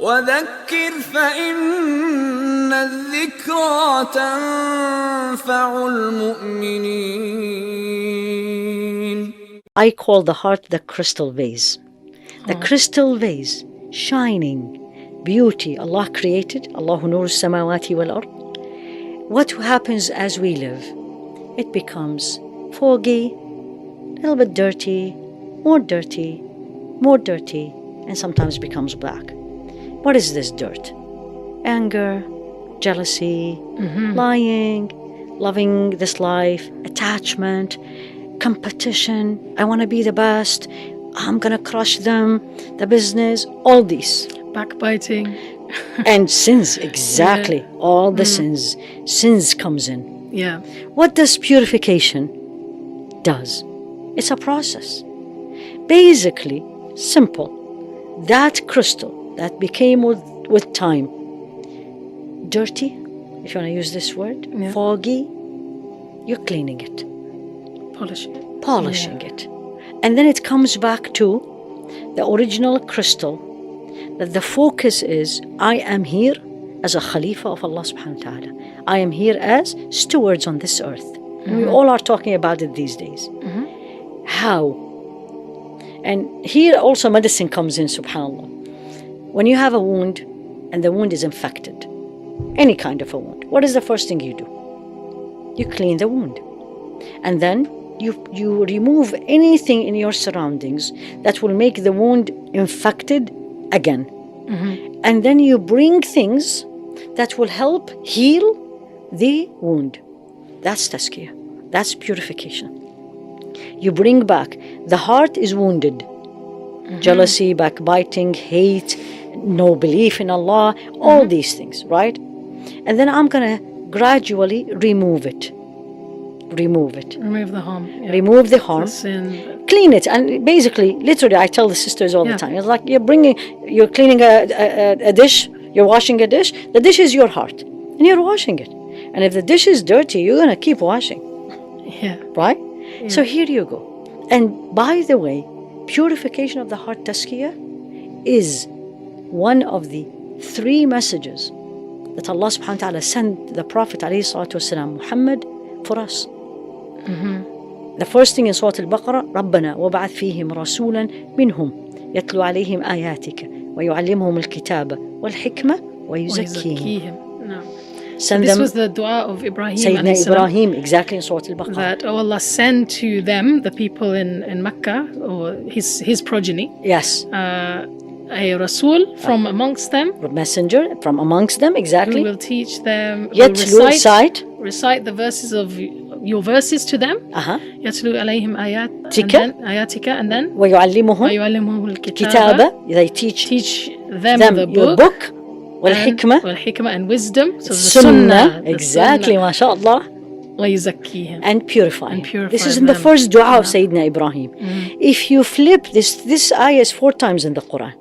وذكر فإن الذكرى تنفع المؤمنين. I call the heart the crystal vase. The crystal vase, shining, beauty Allah created. Allahu nuru samawati wal ard. What happens as we live? It becomes foggy, a little bit dirty, more dirty, more dirty, and sometimes becomes black. What is this dirt? Anger, jealousy, lying, loving this life, attachment, competition. I want to be the best. I'm going to crush them, the business, all these. Backbiting. And sins, exactly. Yeah. All the sins. Sins comes in. Yeah. What does purification does? It's a process. Basically, simple. That crystal that became with time, dirty, if you want to use this word, foggy, you're cleaning it. Polishing it. And then it comes back to the original crystal, that the focus is, I am here as a Khalifa of Allah subhanahu wa ta'ala. I am here as stewards on this earth. And we all are talking about it these days. How? And here also medicine comes in, subhanAllah. When you have a wound and the wound is infected, any kind of a wound, what is the first thing you do? You clean the wound. And then you remove anything in your surroundings that will make the wound infected again. And then you bring things that will help heal the wound. That's tazkiyah. That's purification. You bring back. The heart is wounded. Jealousy, backbiting, hate, no belief in Allah, all these things, right? And then I'm going to gradually remove it. Remove the harm. Yeah. Remove the harm. The sin. Clean it. And basically, literally, I tell the sisters all the time, it's like you're cleaning a dish, you're washing a dish. The dish is your heart, and you're washing it. And if the dish is dirty, you're going to keep washing. Yeah. Right? Yeah. So here you go. And by the way, purification of the heart, tazkiyah, is one of the 3 messages that Allah subhanahu wa ta'ala sent the Prophet alayhi salatu wasalam, Muhammad, for us. The first thing in Surah Al-Baqarah, رَبَّنَا وَبَعَثْ فِيهِمْ رَسُولًا مِنْهُمْ يَتْلُو عَلَيْهِمْ آيَاتِكَ وَيُعَلِّمُهُمُ الْكِتَابَ وَالْحِكْمَةَ وَيُزَكِّيهِمْ. This was the dua of Ibrahim. Sayyidina Ibrahim, exactly in Surah Al-Baqarah. That, oh Allah, send to them, the people in Mecca, or his progeny. Yes. A Rasul from amongst them. A messenger from amongst them, exactly. Who will teach them, recite the verses of your verses to them. يَتْلُو عَلَيْهِمْ آيَاتِكَ and then وَيُعَلِّمُهُ الْكِتَابَ. They teach them the book. والحكمة and wisdom. So the sunnah. Exactly, mashallah. وَيُزَكِّيهِمْ and purify. This is in the first dua of Sayyidina Ibrahim. If you flip this ayah is 4 times in the Qur'an.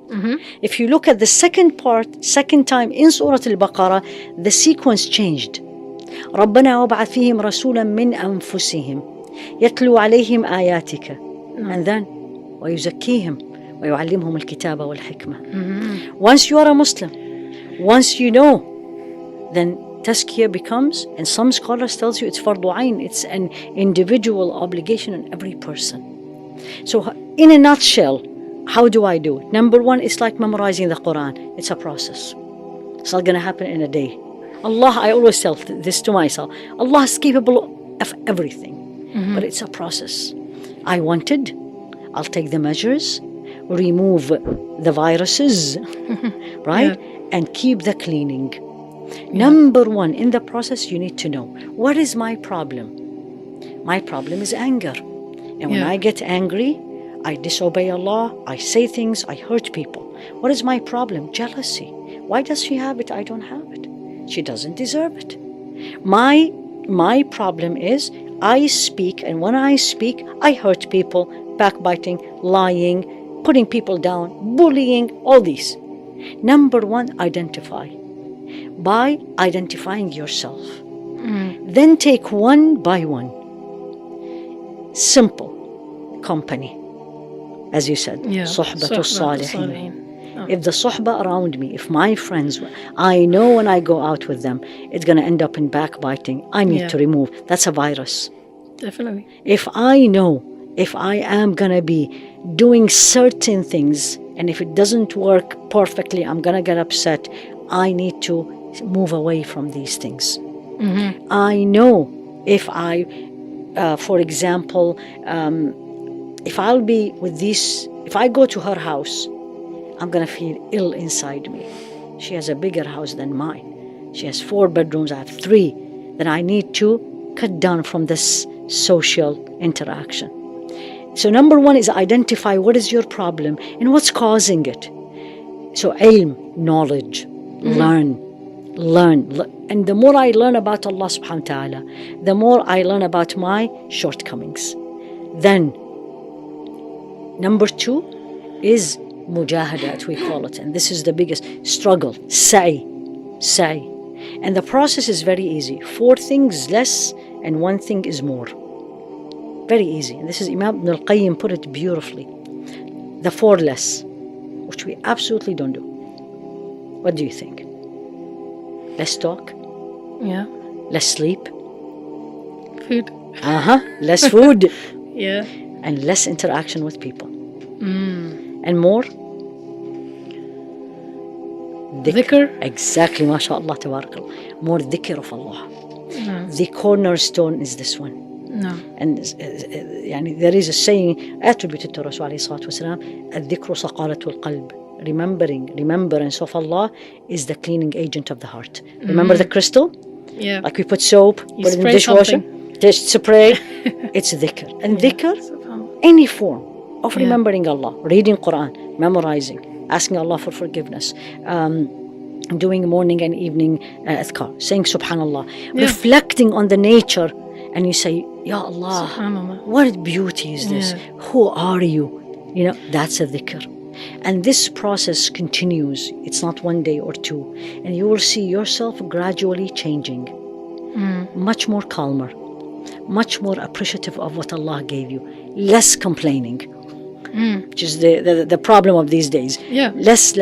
If you look at the second time in Surah Al-Baqarah, the sequence changed. رَبَّنَا وَبَعَثْ فِيهِمْ رَسُولًا مِنْ أَنفُسِهِمْ يَتْلُو عَلَيْهِمْ آيَاتِكَ and then وَيُزَكِّيهِمْ وَيُعَلِّمْهُمُ الْكِتَابَ وَالْحِكْمَةَ. Once you are a Muslim, once you know, then tazkiyah becomes, and some scholars tells you it's fardu ayn, it's an individual obligation on every person. So in a nutshell, how do I do it? Number 1, it's like memorizing the Qur'an. It's a process. It's not going to happen in a day. Allah, I always tell this to myself, Allah is capable of everything, but it's a process. I wanted, I'll take the measures, remove the viruses, right? And keep the cleaning. Number 1, in the process, you need to know, what is my problem? My problem is anger. And when I get angry, I disobey Allah, I say things, I hurt people. What is my problem? Jealousy. Why does she have it? I don't have it. She doesn't deserve it. My problem is I speak, and when I speak, I hurt people, backbiting, lying, putting people down, bullying, all these. Number 1, identify. By identifying yourself. Then take one by one. Simple company. As you said, صحبة الصالحين. If the suhba around me, if my friends, I know when I go out with them, it's going to end up in backbiting. I need to remove. That's a virus. Definitely. If I know, if I am going to be doing certain things, and if it doesn't work perfectly, I'm going to get upset. I need to move away from these things. I know if I, for example, if I'll be with this, if I go to her house, I'm going to feel ill inside me. She has a bigger house than mine. She has 4 bedrooms, I have 3. Then I need to cut down from this social interaction. So number 1 is identify what is your problem and what's causing it. So ilm, knowledge, learn. And the more I learn about Allah subhanahu wa ta'ala, the more I learn about my shortcomings. Then, number 2 is mujahadat, we call it. And this is the biggest struggle. Sa'i. And the process is very easy. 4 things less and 1 thing is more. Very easy. And this is Imam Ibn al-Qayyim put it beautifully. The 4 less, which we absolutely don't do. What do you think? Less talk? Yeah. Less sleep? Food. Less food. Yeah. And less interaction with people. And more? Dhikr. Exactly, mashallah, tabarakallah. More dhikr of Allah. The cornerstone is this one. No. And there is a saying attributed to Rasul alayhi salatu wasalam, الذكر صقالة القلب. Remembrance of Allah is the cleaning agent of the heart. Remember the crystal? Yeah. Like we put soap, You put it in the spray dishwasher, just spray. It's dhikr. And dhikr, any form of remembering Allah, reading Qur'an, memorizing, asking Allah for forgiveness, doing morning and evening adhkar, saying subhanallah, reflecting on the nature, and you say, Ya Allah, what beauty is this? Who are you? That's a dhikr. And this process continues. It's not 1 day or 2. And you will see yourself gradually changing. Much more calmer, much more appreciative of what Allah gave you, less complaining, which is the problem of these days. Yeah. Less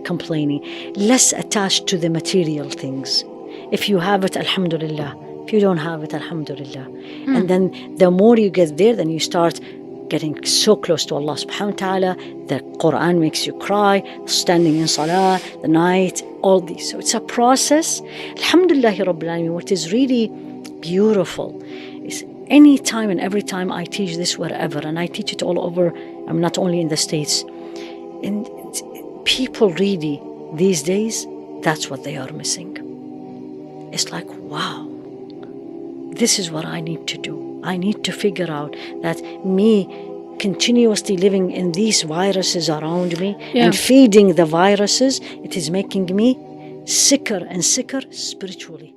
complaining, less attached to the material things. If you have it, alhamdulillah. If you don't have it, alhamdulillah. And then the more you get there, then you start getting so close to Allah subhanahu wa ta'ala. The Qur'an makes you cry, standing in salah, the night, all these. So it's a process. Alhamdulillah Rabbil Alameen. What is really beautiful is any time and every time I teach this wherever, and I teach it all over, I'm not only in the States, and people really these days, that's what they are missing. It's like, wow, this is what I need to do. I need to figure out that me continuously living in these viruses around me and feeding the viruses, it is making me sicker and sicker spiritually.